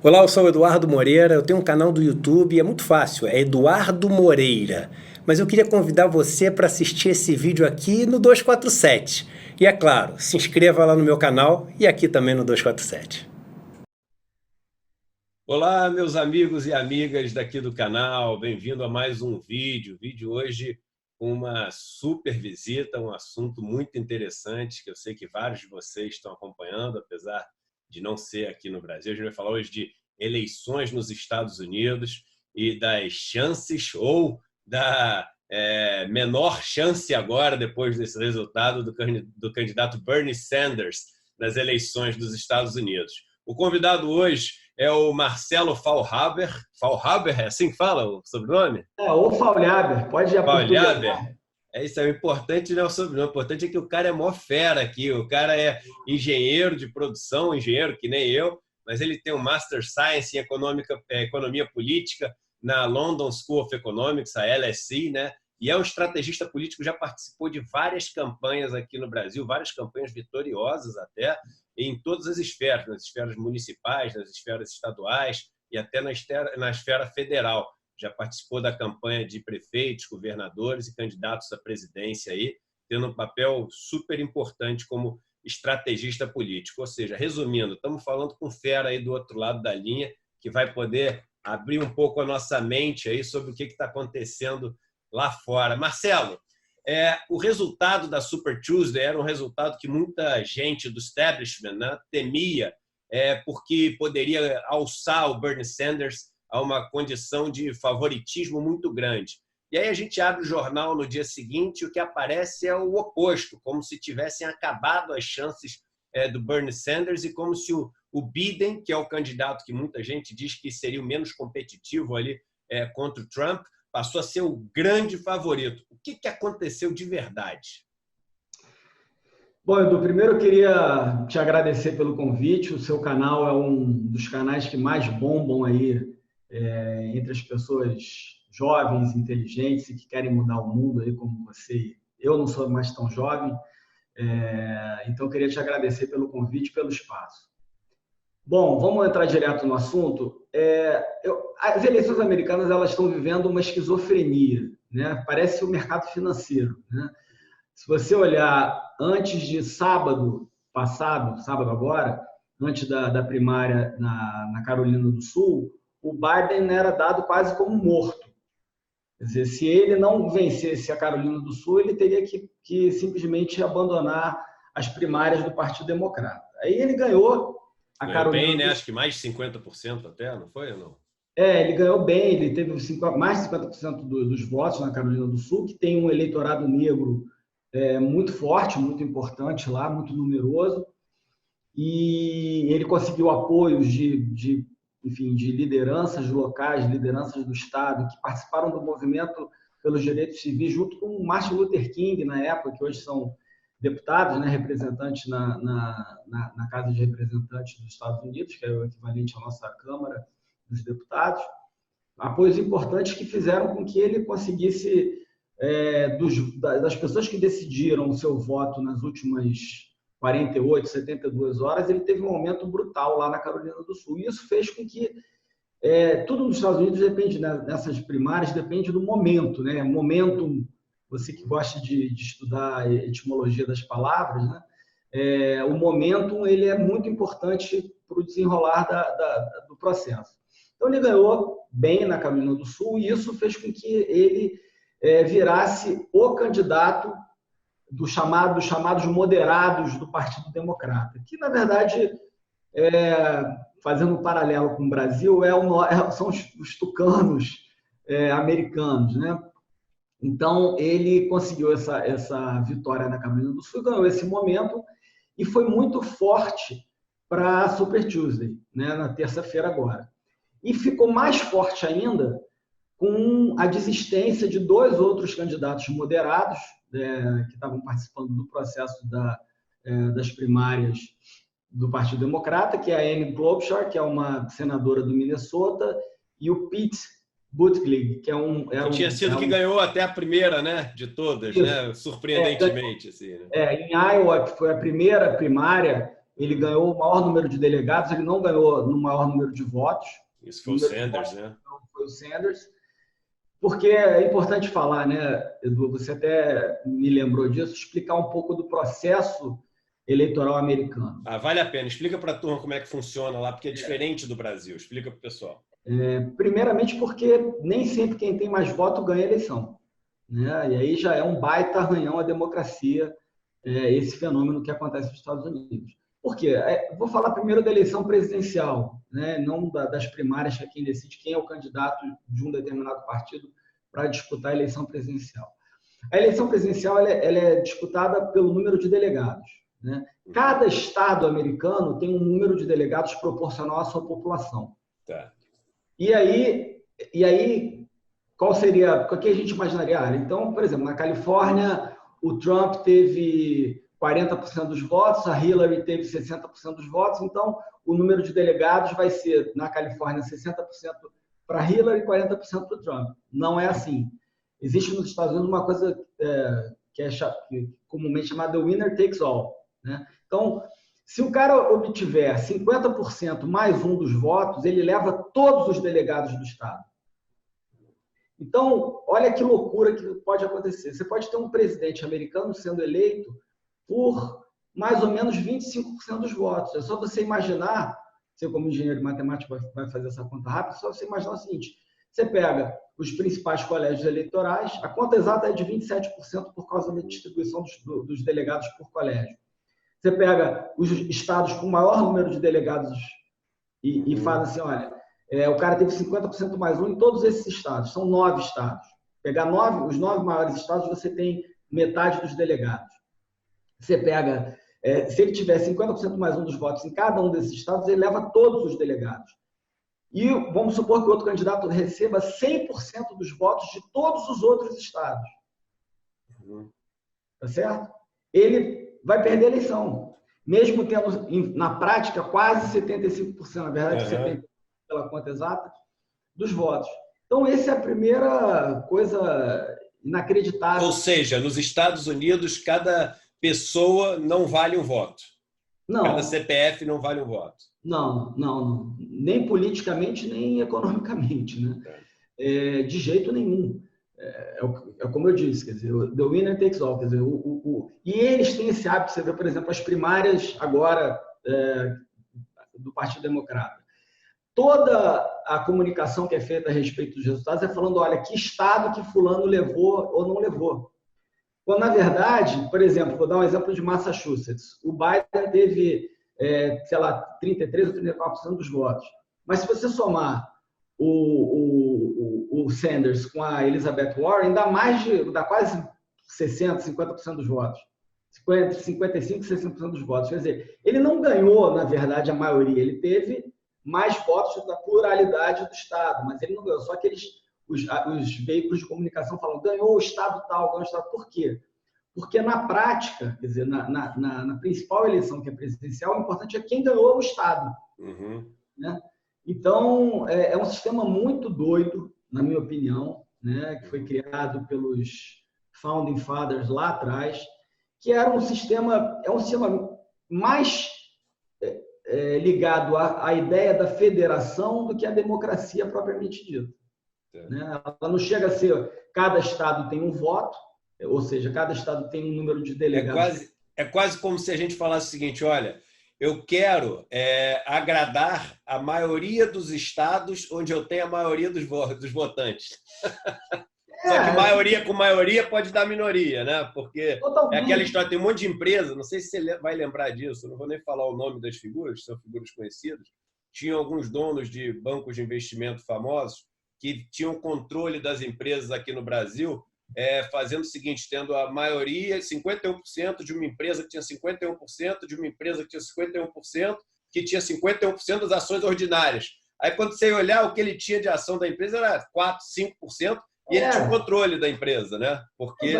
Olá, eu sou o Eduardo Moreira, eu tenho um canal do YouTube, é muito fácil, é Eduardo Moreira. Mas eu queria convidar você para assistir esse vídeo aqui no 247. E é claro, se inscreva lá no meu canal e aqui também no 247. Olá, meus amigos e amigas daqui do canal, bem-vindo a mais um vídeo. Vídeo hoje com uma super visita, um assunto muito interessante que eu sei que vários de vocês estão acompanhando, apesar de não ser aqui no Brasil. A gente vai falar hoje de eleições nos Estados Unidos e das chances ou da menor chance agora, depois desse resultado do candidato Bernie Sanders nas eleições dos Estados Unidos. O convidado hoje é o Marcelo Faulhaber. Faulhaber, é assim que fala o sobrenome? Ou Faulhaber, pode ir a português. Faulhaber. É isso aí, o importante não é o sobrenome, o importante é que o cara é mó fera aqui, o cara é engenheiro de produção, engenheiro que nem eu, mas ele tem um Master Science em Economia Política na London School of Economics, a LSE, né? E é um estrategista político, já participou de várias campanhas aqui no Brasil, várias campanhas vitoriosas até, em todas as esferas, nas esferas municipais, nas esferas estaduais e até na esfera federal. Já participou da campanha de prefeitos, governadores e candidatos à presidência aí, tendo um papel super importante como estrategista político. Ou seja, resumindo, estamos falando com fera aí do outro lado da linha, que vai poder abrir um pouco a nossa mente aí sobre o que está acontecendo lá fora. Marcelo, o resultado da Super Tuesday era um resultado que muita gente do establishment, né, temia, porque poderia alçar o Bernie Sanders a uma condição de favoritismo muito grande. E aí a gente abre o jornal no dia seguinte e o que aparece é o oposto, como se tivessem acabado as chances do Bernie Sanders e como se o Biden, que é o candidato que muita gente diz que seria o menos competitivo ali contra o Trump, passou a ser o grande favorito. O que aconteceu de verdade? Bom, Edu, primeiro eu queria te agradecer pelo convite. O seu canal é um dos canais que mais bombam aí entre as pessoas jovens, inteligentes e que querem mudar o mundo aí como você. Eu não sou mais tão jovem, então eu queria te agradecer pelo convite e pelo espaço. Bom, vamos entrar direto no assunto. As eleições americanas elas estão vivendo uma esquizofrenia, né? Parece o mercado financeiro, né? Se você olhar antes de sábado passado, sábado agora, antes da primária na Carolina do Sul, o Biden era dado quase como morto. Quer dizer, se ele não vencesse a Carolina do Sul, ele teria que simplesmente abandonar as primárias do Partido Democrata. Aí ele ganhou a Carolina bem, né? do Sul. Acho que mais de 50% até, não foi ou não? Ele ganhou bem, ele teve mais de 50% dos votos na Carolina do Sul, que tem um eleitorado negro muito forte, muito importante lá, muito numeroso, e ele conseguiu apoios de lideranças locais, lideranças do Estado, que participaram do movimento pelos direitos civis, junto com Martin Luther King, na época, que hoje são deputados, né, representantes na Casa de Representantes dos Estados Unidos, que é o equivalente à nossa Câmara dos Deputados. Apoios importantes que fizeram com que ele conseguisse, das pessoas que decidiram o seu voto nas últimas 48, 72 horas, ele teve um aumento brutal lá na Carolina do Sul. E isso fez com que tudo nos Estados Unidos depende, nessas primárias, depende do momento, né? Momentum, você que gosta de estudar a etimologia das palavras, né? O momentum ele é muito importante para o desenrolar do processo. Então, ele ganhou bem na Carolina do Sul e isso fez com que ele virasse o candidato dos chamados moderados do Partido Democrata, que, na verdade, fazendo um paralelo com o Brasil, são os tucanos americanos, né? Então, ele conseguiu essa vitória na Carolina do Sul, ganhou esse momento e foi muito forte para a Super Tuesday, né, na terça-feira agora. E ficou mais forte ainda com a desistência de dois outros candidatos moderados que estavam participando do processo das primárias do Partido Democrata, que é a Amy Klobuchar, que é uma senadora do Minnesota, e o Pete Buttigieg, que tinha sido que ganhou até a primeira, né, de todas, né? Surpreendentemente. Assim, né? Em Iowa, que foi a primeira primária, ele ganhou o maior número de delegados, ele não ganhou no maior número de votos. Isso foi o Sanders, né? Não foi o Sanders. Porque é importante falar, né, Edu, você até me lembrou disso, explicar um pouco do processo eleitoral americano. Vale a pena. Explica para a turma como é que funciona lá, porque é diferente do Brasil. Explica para o pessoal. Primeiramente porque nem sempre quem tem mais voto ganha a eleição, né? E aí já é um baita arranhão à democracia, esse fenômeno que acontece nos Estados Unidos. Por quê? Vou falar primeiro da eleição presidencial, né? Não das primárias, que é quem decide quem é o candidato de um determinado partido para disputar a eleição presidencial. A eleição presidencial ela é disputada pelo número de delegados, né? Cada estado americano tem um número de delegados proporcional à sua população. Tá. E aí, qual seria, o que a gente imaginaria? Então, por exemplo, na Califórnia, o Trump teve 40% dos votos, a Hillary teve 60% dos votos, então o número de delegados vai ser, na Califórnia, 60% para Hillary e 40% para o Trump. Não é assim. Existe nos Estados Unidos uma coisa que é comumente chamada winner takes all, né? Então, se o cara obtiver 50% mais um dos votos, ele leva todos os delegados do estado. Então, olha que loucura que pode acontecer. Você pode ter um presidente americano sendo eleito por mais ou menos 25% dos votos. É só você imaginar, você como engenheiro matemático vai fazer essa conta rápida, é só você imaginar o seguinte, você pega os principais colégios eleitorais, a conta exata é de 27% por causa da distribuição dos delegados por colégio. Você pega os estados com o maior número de delegados e faz assim, olha, o cara teve 50% mais um em todos esses estados, são 9 estados. Pegar os 9 maiores estados, você tem metade dos delegados. Você pega, se ele tiver 50% mais um dos votos em cada um desses estados, ele leva todos os delegados. E vamos supor que o outro candidato receba 100% dos votos de todos os outros estados. Tá certo? Ele vai perder a eleição. Mesmo tendo, na prática, quase 75%, na verdade, 70% pela conta exata, dos votos. Então, essa é a primeira coisa inacreditável. Ou seja, nos Estados Unidos, cada pessoa não vale um voto. Não. Cada CPF não vale um voto. Não. Nem politicamente, nem economicamente, né? De jeito nenhum. É como eu disse, quer dizer, the winner takes all. Quer dizer, e eles têm esse hábito, você vê, por exemplo, as primárias agora do Partido Democrata. Toda a comunicação que é feita a respeito dos resultados é falando, olha, que estado que fulano levou ou não levou. Quando, na verdade, por exemplo, vou dar um exemplo de Massachusetts. O Biden teve, sei lá, 33% ou 34% dos votos. Mas se você somar o Sanders com a Elizabeth Warren, dá quase 60%, 50% dos votos. 55%, 60% dos votos. Quer dizer, ele não ganhou, na verdade, a maioria. Ele teve mais votos da pluralidade do Estado, mas ele não ganhou. Só que os veículos de comunicação falam, ganhou o Estado tal, ganhou o Estado. Por quê? Porque na prática, quer dizer, na principal eleição, que é presidencial, o importante é quem ganhou o Estado. Né? Então, é um sistema muito doido, na minha opinião, né, que foi criado pelos Founding Fathers lá atrás, que era um sistema mais ligado à ideia da federação do que à democracia propriamente dita. Né? Ela não chega a ser cada estado tem um voto, ou seja, cada estado tem um número de delegados. É quase como se a gente falasse o seguinte, olha, eu quero agradar a maioria dos estados onde eu tenho a maioria dos votantes. Só que maioria com maioria pode dar minoria, né? Porque totalmente. É aquela história, tem um monte de empresa, não sei se você vai lembrar disso, não vou nem falar o nome das figuras, são figuras conhecidas. Tinham alguns donos de bancos de investimento famosos que tinham controle das empresas aqui no Brasil, fazendo o seguinte, tendo a maioria, 51% de uma empresa que tinha 51%, de uma empresa que tinha 51%, que tinha 51% das ações ordinárias. Aí, quando você olhar o que ele tinha de ação da empresa, era 4%, 5%, e ele tinha o controle da empresa, né? Porque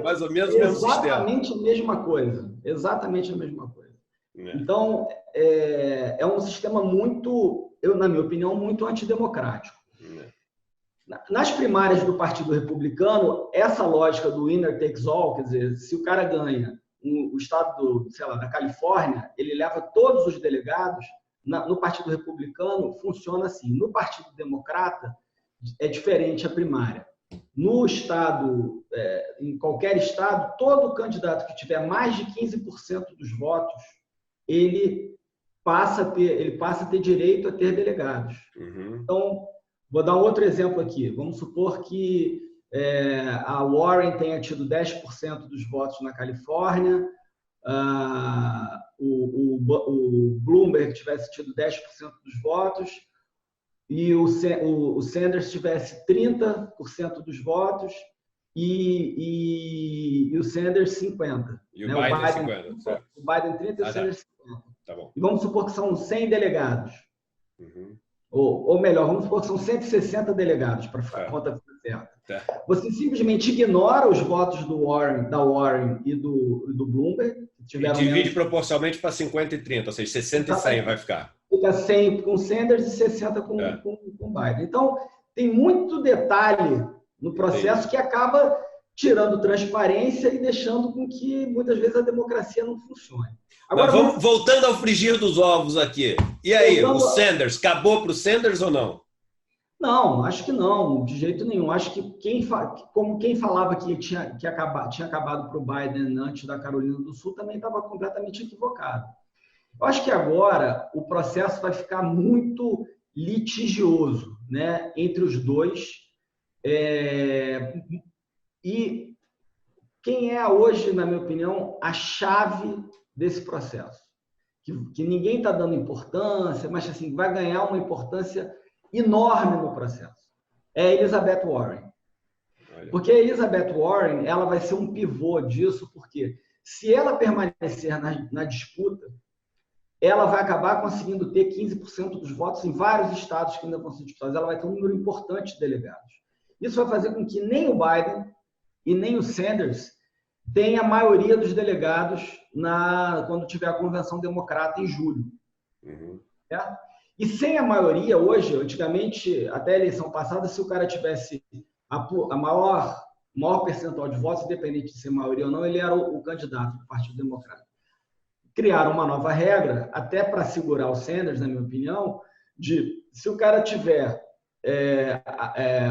mais ou menos o mesmo sistema. Exatamente a mesma coisa. Exatamente a mesma coisa. Então, é um sistema muito, na minha opinião, muito antidemocrático. Nas primárias do Partido Republicano, essa lógica do winner takes all, quer dizer, se o cara ganha o estado sei lá, da Califórnia, ele leva todos os delegados. No Partido Republicano, funciona assim. No Partido Democrata, é diferente a primária. No estado, em qualquer estado, todo candidato que tiver mais de 15% dos votos, ele passa a ter direito a ter delegados. Uhum. Então, vou dar um outro exemplo aqui. Vamos supor que a Warren tenha tido 10% dos votos na Califórnia, o Bloomberg tivesse tido 10% dos votos e o Sanders tivesse 30% dos votos e o Sanders 50%. E o Biden 50%. O Biden 30% e o Sanders 50%. Tá bom. E vamos supor que são 100 delegados. Uhum. Ou melhor, vamos supor que são 160 delegados, para a conta certa. Você simplesmente ignora os votos da Warren e do Bloomberg. E divide proporcionalmente para 50 e 30, ou seja, 60 e 100 vai ficar. Fica 100 com Sanders e 60 com Biden. Então, tem muito detalhe no processo que acaba tirando transparência e deixando com que, muitas vezes, a democracia não funcione. Agora, voltando ao frigir dos ovos aqui. E aí, o Sanders, acabou para o Sanders ou não? Não, acho que não, de jeito nenhum. Acho que como quem falava que tinha acabado para o Biden antes da Carolina do Sul também estava completamente equivocado. Eu acho que agora o processo vai ficar muito litigioso, né, entre os dois. E quem é hoje, na minha opinião, a chave desse processo? Que ninguém está dando importância, mas assim, vai ganhar uma importância enorme no processo. É a Elizabeth Warren. Porque a Elizabeth Warren, ela vai ser um pivô disso, porque se ela permanecer na disputa, ela vai acabar conseguindo ter 15% dos votos em vários estados que ainda vão ser disputados. Ela vai ter um número importante de delegados. Isso vai fazer com que nem o Biden e nem o Sanders tenham a maioria dos delegados quando tiver a convenção democrata em julho. Uhum. Certo? E sem a maioria, hoje, antigamente, até a eleição passada, se o cara tivesse a maior percentual de votos, independente de ser maioria ou não, ele era o candidato do Partido Democrata. Criaram uma nova regra, até para segurar o Sanders, na minha opinião, de se o cara tiver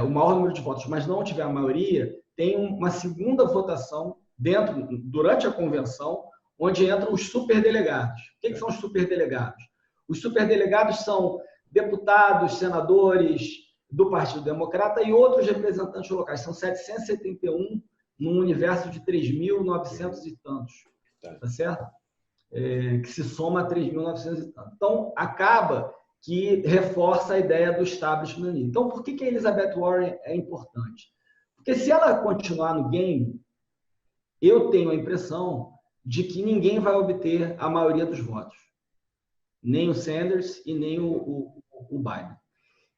o maior número de votos, mas não tiver a maioria, tem uma segunda votação durante a convenção, onde entram os superdelegados. O que são os superdelegados? Os superdelegados são deputados, senadores do Partido Democrata e outros representantes locais. São 771 num universo de 3.900 e tantos. Tá certo? Que se soma a 3.900 e tantos. Então, acaba que reforça a ideia do establishment. Então, por que a Elizabeth Warren é importante? Porque se ela continuar no game, eu tenho a impressão de que ninguém vai obter a maioria dos votos. Nem o Sanders e nem o Biden.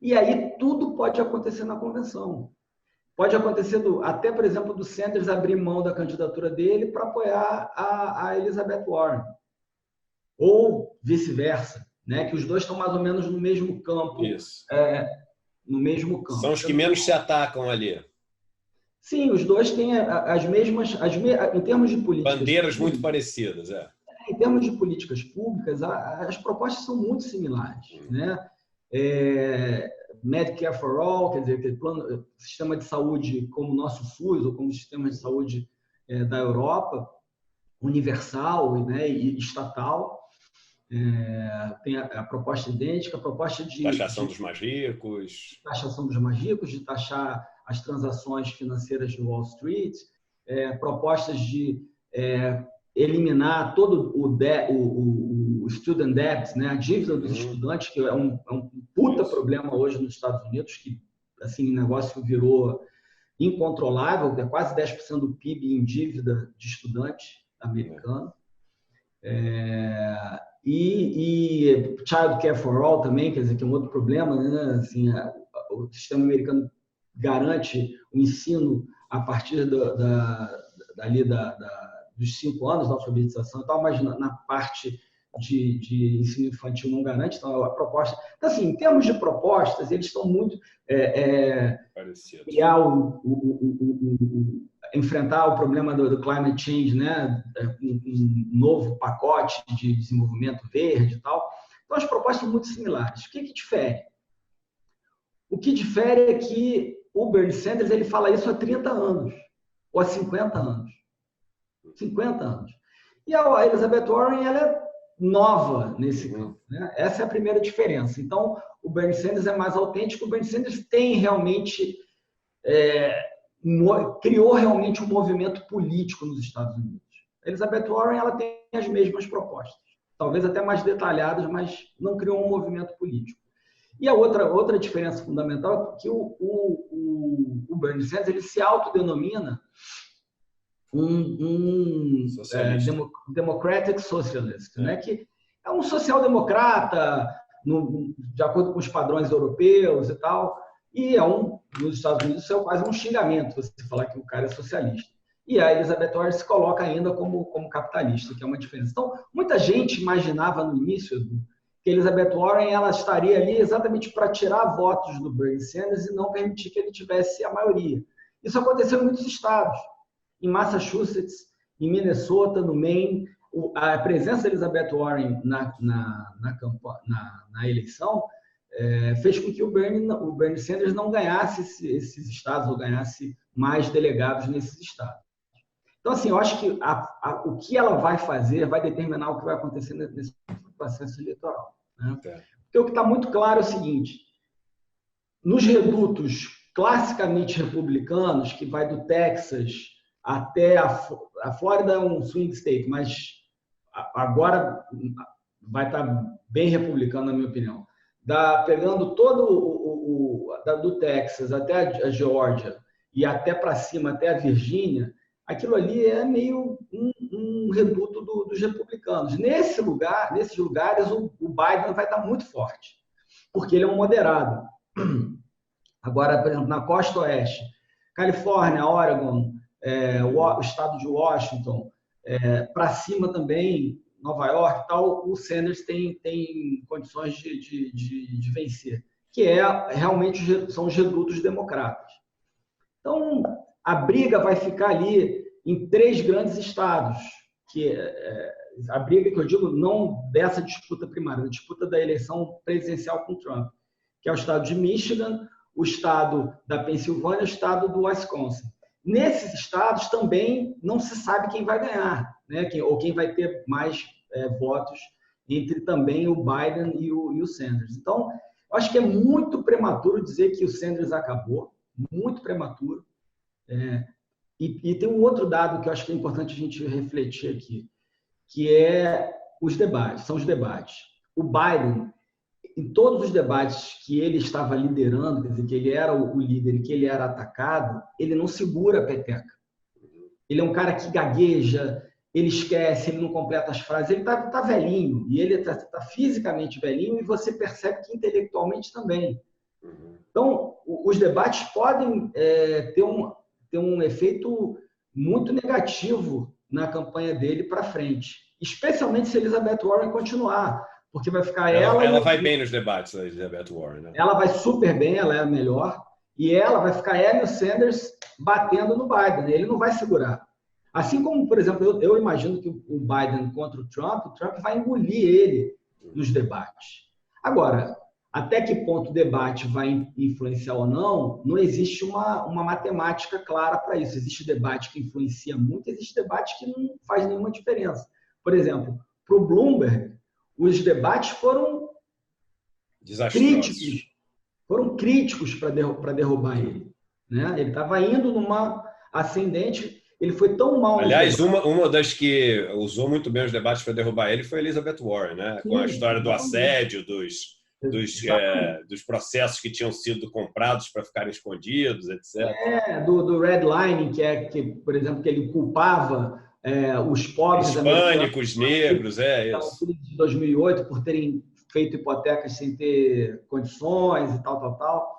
E aí tudo pode acontecer na convenção. Pode acontecer até, por exemplo, do Sanders abrir mão da candidatura dele para apoiar a Elizabeth Warren. Ou vice-versa, né? Que os dois estão mais ou menos no mesmo campo. Isso. No mesmo campo. São os que menos se atacam ali. Sim, os dois têm as mesmas... em termos de política... Bandeiras muito parecidas, Em termos de políticas públicas, as propostas são muito similares, né? Medicare for All, quer dizer, sistema de saúde como o nosso SUS, ou como o sistema de saúde da Europa, universal, né, e estatal. Tem a proposta idêntica, a proposta de... Taxação dos mais ricos. Taxação dos mais ricos, de taxar as transações financeiras de Wall Street, propostas de... eliminar todo o student debt, né? A dívida dos estudantes, que é um puta problema hoje nos Estados Unidos, que assim, o negócio virou incontrolável, quase 10% do PIB em dívida de estudante americano. E Child Care for All também, quer dizer, que é um outro problema, né? Assim, o sistema americano garante o ensino a partir dos 5 anos da alfabetização e tal, mas na parte de ensino infantil não garante, então a proposta... Então, assim, em termos de propostas, eles estão muito... criar enfrentar o problema do climate change, né? Um novo pacote de desenvolvimento verde e tal. Então, as propostas são muito similares. O que difere? O que difere é que o Bernie Sanders ele fala isso há 30 anos, ou há 50 anos. 50 anos. E a Elizabeth Warren, ela é nova nesse campo, né? Essa é a primeira diferença. Então, o Bernie Sanders é mais autêntico. O Bernie Sanders tem realmente... criou realmente um movimento político nos Estados Unidos. A Elizabeth Warren ela tem as mesmas propostas, talvez até mais detalhadas, mas não criou um movimento político. E a outra diferença fundamental é que o Bernie Sanders ele se autodenomina Democratic Socialist, né? Que é um social-democrata, de acordo com os padrões europeus e tal, e nos Estados Unidos isso é quase um xingamento você falar que o cara é socialista. E a Elizabeth Warren se coloca ainda como capitalista, que é uma diferença. Então, muita gente imaginava no início que a Elizabeth Warren ela estaria ali exatamente para tirar votos do Bernie Sanders e não permitir que ele tivesse a maioria. Isso aconteceu em muitos estados. Em Massachusetts, em Minnesota, no Maine, a presença da Elizabeth Warren na eleição fez com que o Bernie Sanders não ganhasse esses estados ou ganhasse mais delegados nesses estados. Então, assim, eu acho que o que ela vai fazer vai determinar o que vai acontecer nesse processo eleitoral, né? Porque o que está muito claro é o seguinte: nos redutos classicamente republicanos, que vai do Texas até a Flórida é um swing state, mas agora vai estar bem republicano, na minha opinião. Pegando todo do Texas até a Geórgia e até para cima, até a Virgínia, aquilo ali é meio um reduto dos republicanos. Nesses lugares, o Biden vai estar muito forte, porque ele é um moderado. Agora, por exemplo, na costa oeste, Califórnia, Oregon, o estado de Washington, para cima também, Nova York e tal, o Sanders tem condições de vencer, que realmente são os redutos democratas. Então, a briga vai ficar ali em 3 grandes estados, a briga que eu digo não dessa disputa primária, da disputa da eleição presidencial com Trump, que é o estado de Michigan, o estado da Pensilvânia e o estado do Wisconsin. Nesses estados também não se sabe quem vai ganhar, né? Ou quem vai ter mais votos entre também o Biden e o Sanders. Então, eu acho que é muito prematuro dizer que o Sanders acabou, muito prematuro. E tem um outro dado que eu acho que é importante a gente refletir aqui, que são os debates. O Biden, em todos os debates que ele estava liderando, quer dizer, que ele era o líder e que ele era atacado, ele não segura a peteca. Ele é um cara que gagueja, ele esquece, ele não completa as frases, ele tá velhinho, e ele tá fisicamente velhinho, e você percebe que intelectualmente também. Então, os debates podem ter um efeito muito negativo na campanha dele para frente, especialmente se Elizabeth Warren continuar, porque vai ficar ela vai bem nos debates, a Elizabeth Warren, né? Ela vai super bem, ela é a melhor, e ela vai ficar ela e o Sanders batendo no Biden, ele não vai segurar. Assim como, por exemplo, eu imagino que o Biden contra o Trump vai engolir ele nos debates. Agora, até que ponto o debate vai influenciar ou não existe uma matemática clara para isso. Existe debate que influencia muito, existe debate que não faz nenhuma diferença. Por exemplo, para o Bloomberg, os debates foram críticos. Foram críticos para derrubar ele, né? Ele estava indo numa ascendente, ele foi tão mal... Aliás, uma das que usou muito bem os debates para derrubar ele foi a Elizabeth Warren, né? Com a história do assédio, dos processos que tinham sido comprados para ficarem escondidos, etc. Do redlining, que, por exemplo, que ele culpava os pobres hispânicos, negros, isso. De 2008 por terem feito hipotecas sem ter condições e tal.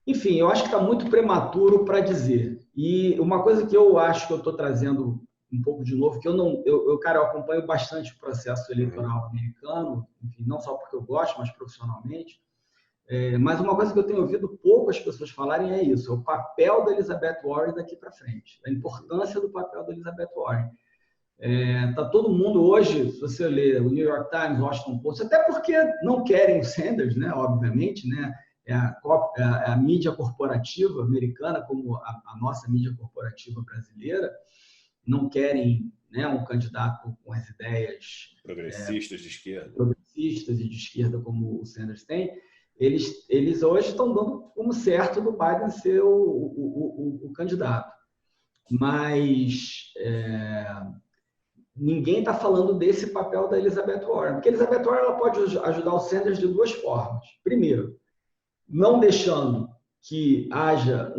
Enfim, eu acho que está muito prematuro para dizer. E uma coisa que eu acho que eu estou trazendo um pouco de novo, que eu acompanho bastante o processo eleitoral americano, enfim, não só porque eu gosto, mas profissionalmente. Mas uma coisa que eu tenho ouvido pouco as pessoas falarem é isso, é o papel da Elizabeth Warren daqui para frente, a importância do papel da Elizabeth Warren. Tá todo mundo hoje, se você ler o New York Times, Washington Post, até porque não querem o Sanders, né, obviamente, né, a mídia corporativa americana, como a nossa mídia corporativa brasileira, não querem, né, um candidato com as ideias progressistas de esquerda, progressistas e de esquerda como o Sanders tem. Eles hoje estão dando como certo do Biden ser o candidato. Mas ninguém está falando desse papel da Elizabeth Warren. Porque a Elizabeth Warren ela pode ajudar o Sanders de duas formas. Primeiro, não deixando que haja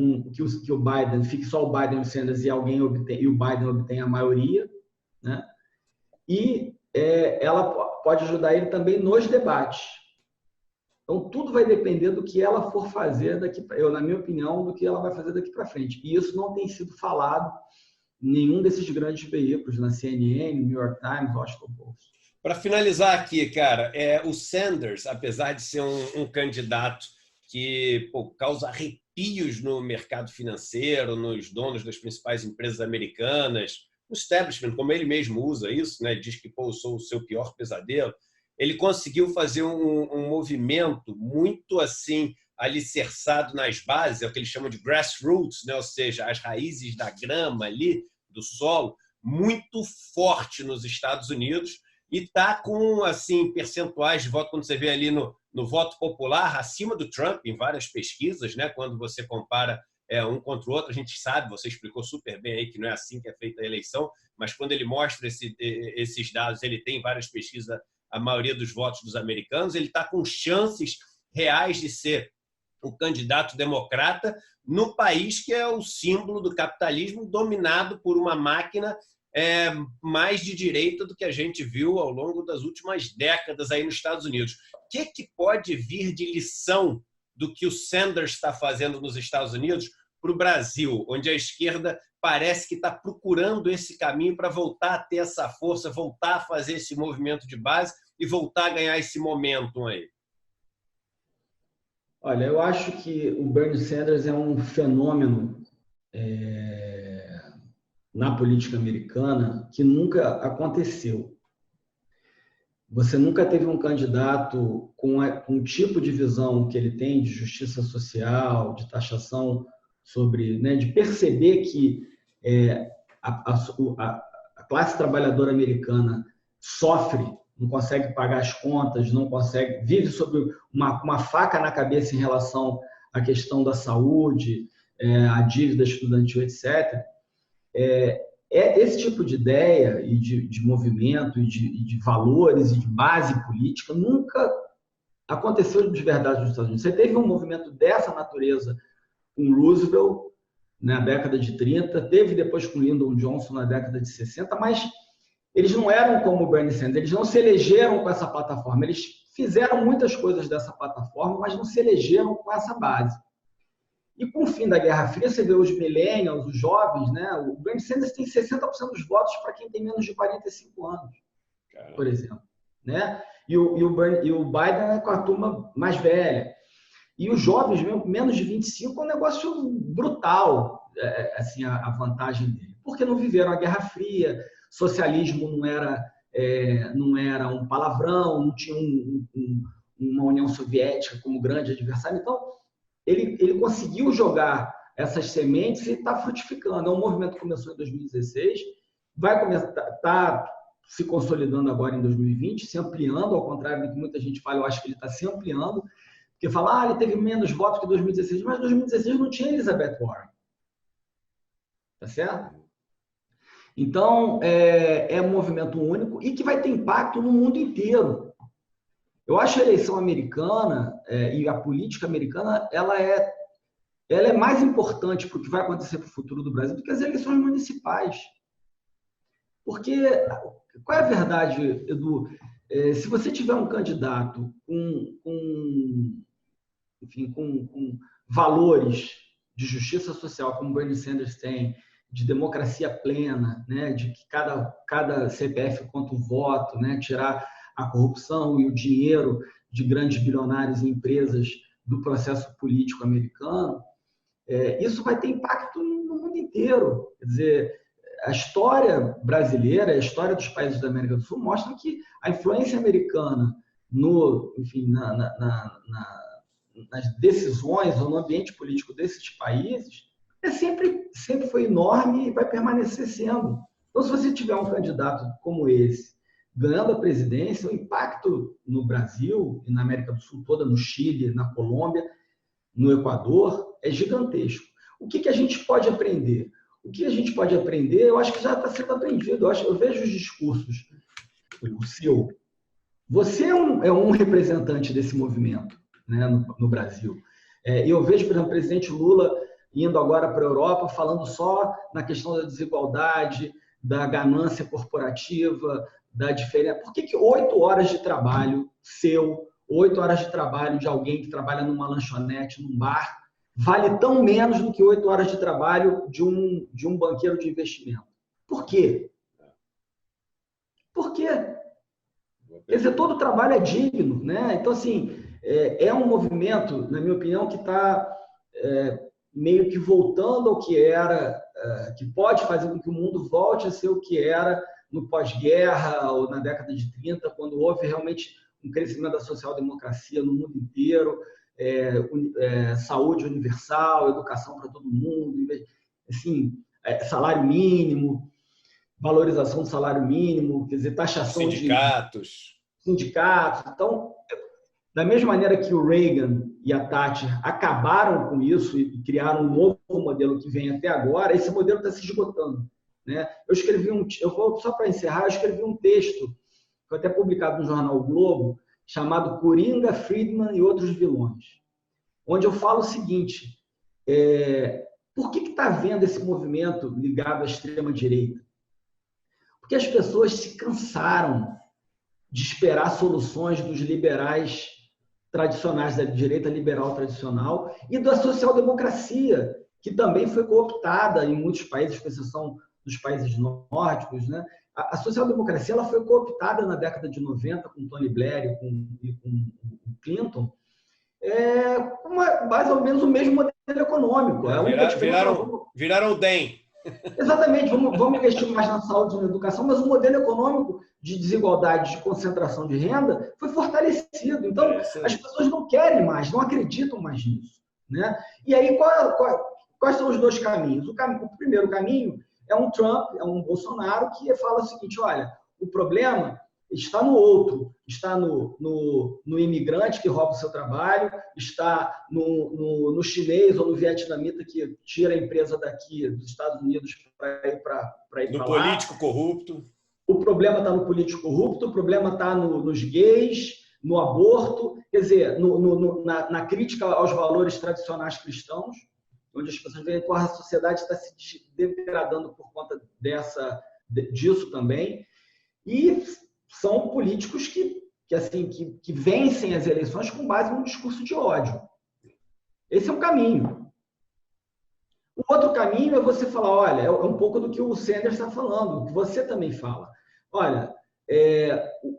que o Biden fique só o Biden e o Sanders e o Biden obtenha a maioria, né? E ela pode ajudar ele também nos debates. Então, tudo vai depender do que ela for fazer na minha opinião, do que ela vai fazer daqui para frente. E isso não tem sido falado em nenhum desses grandes veículos, na CNN, New York Times, Washington Post. Para finalizar aqui, cara, o Sanders, apesar de ser um candidato que causa arrepios no mercado financeiro, nos donos das principais empresas americanas, no establishment, como ele mesmo usa isso, né? Diz que eu sou o seu pior pesadelo. Ele conseguiu fazer um movimento muito assim alicerçado nas bases, é o que eles chamam de grassroots, né? Ou seja, as raízes da grama ali, do solo, muito forte nos Estados Unidos e está com assim, percentuais de voto, quando você vê ali no voto popular, acima do Trump em várias pesquisas, né? Quando você compara um contra o outro, a gente sabe, você explicou super bem aí que não é assim que é feita a eleição, mas quando ele mostra esses dados, ele tem várias pesquisas, a maioria dos votos dos americanos, ele está com chances reais de ser o candidato democrata no país que é o símbolo do capitalismo dominado por uma máquina mais de direita do que a gente viu ao longo das últimas décadas aí nos Estados Unidos. O que pode vir de lição do que o Sanders está fazendo nos Estados Unidos para o Brasil, onde a esquerda parece que está procurando esse caminho para voltar a ter essa força, voltar a fazer esse movimento de base e voltar a ganhar esse momentum aí? Olha, eu acho que o Bernie Sanders é um fenômeno na política americana que nunca aconteceu. Você nunca teve um candidato com o tipo de visão que ele tem de justiça social, de taxação sobre, né, de perceber que a classe trabalhadora americana sofre, não consegue pagar as contas, não consegue, vive sob uma faca na cabeça em relação à questão da saúde, a dívida estudantil, etc. Esse tipo de ideia e de movimento e de valores e de base política nunca aconteceu de verdade nos Estados Unidos. Você teve um movimento dessa natureza com Roosevelt na década de 30, teve depois com Lyndon Johnson na década de 60, mas eles não eram como o Bernie Sanders, eles não se elegeram com essa plataforma, eles fizeram muitas coisas dessa plataforma, mas não se elegeram com essa base. E com o fim da Guerra Fria, você vê os millennials, os jovens, né? O Bernie Sanders tem 60% dos votos para quem tem menos de 45 anos, Caramba. Por exemplo. Né? E o Biden é com a turma mais velha. E os jovens, menos de 25, é um negócio brutal, assim, a vantagem dele. Porque não viveram a Guerra Fria, socialismo não era um palavrão, não tinha uma União Soviética como grande adversário. Então, ele conseguiu jogar essas sementes e está frutificando. É um movimento que começou em 2016, está se consolidando agora em 2020, se ampliando, ao contrário do que muita gente fala, eu acho que ele está se ampliando, porque fala, ele teve menos votos que 2016, mas 2016 não tinha Elizabeth Warren. Tá certo? Então, é um movimento único e que vai ter impacto no mundo inteiro. Eu acho a eleição americana e a política americana, ela é mais importante para o que vai acontecer para o futuro do Brasil do que as eleições municipais. Porque, qual é a verdade, Edu? Se você tiver um candidato com valores de justiça social, como Bernie Sanders tem, de democracia plena, né, de que cada CPF conta o voto, né, tirar a corrupção e o dinheiro de grandes bilionários e empresas do processo político americano, isso vai ter impacto no mundo inteiro. Quer dizer, a história brasileira, a história dos países da América do Sul mostra que a influência americana nas decisões ou no ambiente político desses países sempre foi enorme e vai permanecer sendo. Então, se você tiver um candidato como esse ganhando a presidência, o impacto no Brasil e na América do Sul toda, no Chile, na Colômbia, no Equador, é gigantesco. O que a gente pode aprender? O que a gente pode aprender, eu acho que já está sendo aprendido. Eu vejo os discursos, o seu. Você é um representante desse movimento, né, no Brasil. Eu vejo, por exemplo, o presidente Lula indo agora para a Europa, falando só na questão da desigualdade, da ganância corporativa, da diferença. Por que 8 horas de trabalho seu, 8 horas de trabalho de alguém que trabalha numa lanchonete, num bar, vale tão menos do que 8 horas de trabalho de um banqueiro de investimento? Por quê? Por quê? Quer dizer, todo trabalho é digno, né? Então, assim, é um movimento, na minha opinião, que está meio que voltando ao que era, que pode fazer com que o mundo volte a ser o que era no pós-guerra ou na década de 30, quando houve realmente um crescimento da social-democracia no mundo inteiro, saúde universal, educação para todo mundo, assim, salário mínimo, valorização do salário mínimo, quer dizer, taxação sindicatos. Então, da mesma maneira que o Reagan e a Thatcher acabaram com isso e criaram um novo modelo que vem até agora, esse modelo está se esgotando, né? Só para encerrar, eu escrevi um texto, foi até publicado no jornal o Globo, chamado Coringa, Friedman e Outros Vilões, onde eu falo o seguinte: por que está havendo esse movimento ligado à extrema-direita? Porque as pessoas se cansaram de esperar soluções dos liberais tradicionais, da direita liberal tradicional e da social-democracia, que também foi cooptada em muitos países, com exceção dos países nórdicos, né? A social-democracia ela foi cooptada na década de 90 com Tony Blair e com Clinton, com mais ou menos o mesmo modelo econômico. Viraram o DEM. Exatamente, vamos investir mais na saúde e na educação, mas o modelo econômico de desigualdade, de concentração de renda foi fortalecido. Então, as pessoas não querem mais, não acreditam mais nisso, né? E aí, quais são os dois caminhos? O primeiro caminho é um Trump, é um Bolsonaro que fala o seguinte: olha, o problema está no outro, está no imigrante que rouba o seu trabalho, está no chinês ou no vietnamita que tira a empresa daqui dos Estados Unidos para ir para lá. No político corrupto. O problema está no político corrupto, o problema está nos gays, no aborto, quer dizer, na crítica aos valores tradicionais cristãos, onde as pessoas veem que a sociedade está se degradando por conta disso também. E são políticos que vencem as eleições com base num discurso de ódio. Esse é um caminho. O outro caminho é você falar, olha, é um pouco do que o Sanders está falando, o que você também fala. Olha,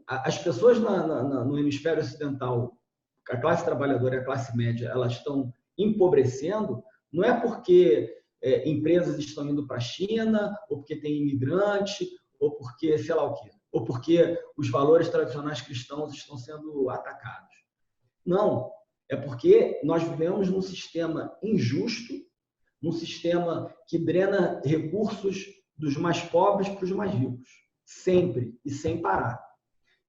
as pessoas no hemisfério ocidental, a classe trabalhadora e a classe média, elas estão empobrecendo, não é porque empresas estão indo para a China, ou porque tem imigrante, ou porque, sei lá o quê, ou porque os valores tradicionais cristãos estão sendo atacados. Não, é porque nós vivemos num sistema injusto, num sistema que drena recursos dos mais pobres para os mais ricos, sempre e sem parar.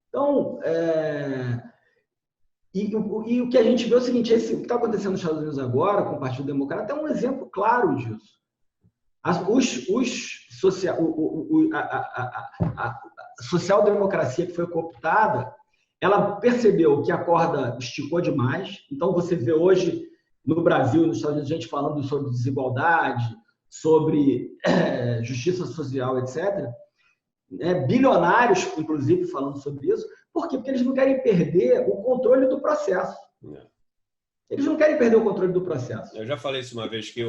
Então, e o que a gente vê é o seguinte: o que está acontecendo nos Estados Unidos agora, com o Partido Democrata, é um exemplo claro disso. A social-democracia que foi cooptada, ela percebeu que a corda esticou demais. Então, você vê hoje no Brasil e nos Estados Unidos gente falando sobre desigualdade, sobre justiça social, etc. Bilionários, inclusive, falando sobre isso. Por quê? Porque eles não querem perder o controle do processo. Eles não querem perder o controle do processo. Eu já falei isso uma vez, que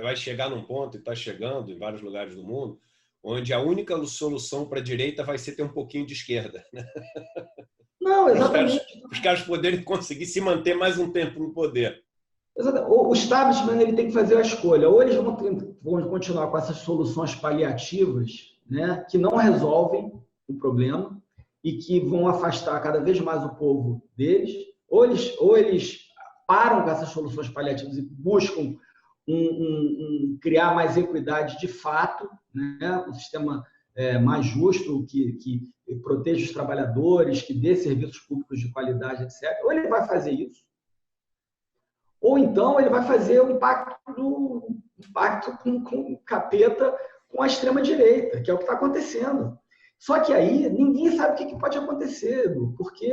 vai chegar num ponto, e está chegando em vários lugares do mundo, onde a única solução para a direita vai ser ter um pouquinho de esquerda, né? Não, exatamente. Os caras poderem conseguir se manter mais um tempo no poder. O establishment ele tem que fazer a escolha. Ou eles vão continuar com essas soluções paliativas, né, que não resolvem o problema e que vão afastar cada vez mais o povo deles, ou eles param com essas soluções paliativas e buscam criar mais equidade de fato, né, um sistema mais justo, que proteja os trabalhadores, que dê serviços públicos de qualidade, etc. Ou ele vai fazer isso, ou então ele vai fazer um pacto com o capeta, com a extrema-direita, que é o que está acontecendo. Só que aí ninguém sabe o que pode acontecer, Edu, porque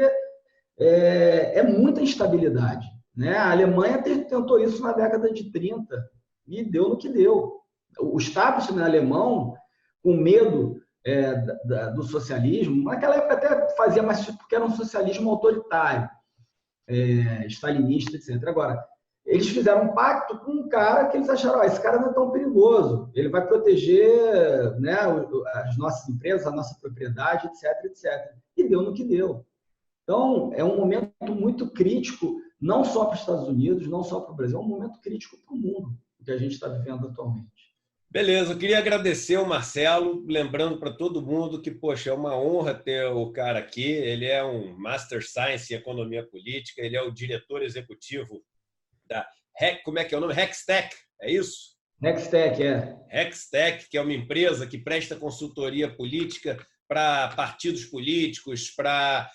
é muita instabilidade, né? A Alemanha tentou isso na década de 30 e deu no que deu. O establishment alemão, com medo do socialismo, naquela época até fazia mais porque era um socialismo autoritário, stalinista, etc. Agora, eles fizeram um pacto com um cara que eles acharam, esse cara não é tão perigoso, ele vai proteger, né, as nossas empresas, a nossa propriedade, etc, etc. E deu no que deu. Então, é um momento muito crítico, não só para os Estados Unidos, não só para o Brasil, é um momento crítico para o mundo, que a gente está vivendo atualmente. Beleza, eu queria agradecer ao Marcelo, lembrando para todo mundo que, poxa, é uma honra ter o cara aqui, ele é um Master Science em Economia Política, ele é o diretor executivo da como é que é o nome? Hextech, é isso? Hextech, Hextech, que é uma empresa que presta consultoria política para partidos políticos, para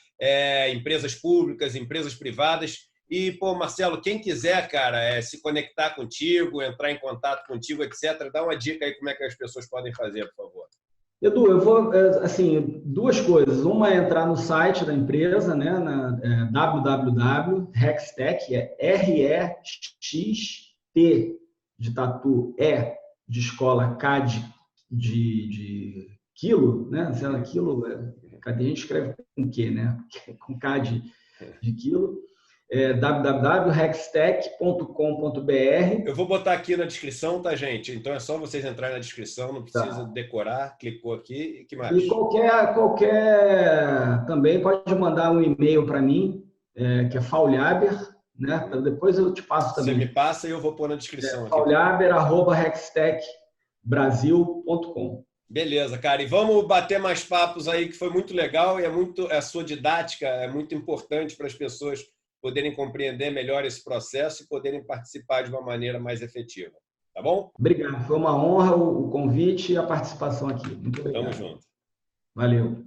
empresas públicas, empresas privadas. E, pô, Marcelo, quem quiser, cara, se conectar contigo, entrar em contato contigo, etc., dá uma dica aí como é que as pessoas podem fazer, por favor. Edu, eu vou, assim, duas coisas. Uma é entrar no site da empresa, né, na www.hextech, REXT, de tatu, de escola, K de quilo, né? Se ela quilo, cadê? A gente escreve com Q, né? Com K de quilo. www.hextech.com.br. Eu vou botar aqui na descrição, tá, gente? Então é só vocês entrarem na descrição, não precisa decorar, clicou aqui e que mais? E qualquer também pode mandar um e-mail para mim, que é Faulhaber, né? Depois eu te passo também. Você me passa e eu vou pôr na descrição. Faulhaber@hextechbrasil.com. Beleza, cara. E vamos bater mais papos aí, que foi muito legal e a sua didática é muito importante para as pessoas poderem compreender melhor esse processo e poderem participar de uma maneira mais efetiva. Tá bom? Obrigado. Foi uma honra o convite e a participação aqui. Muito obrigado. Tamo junto. Valeu.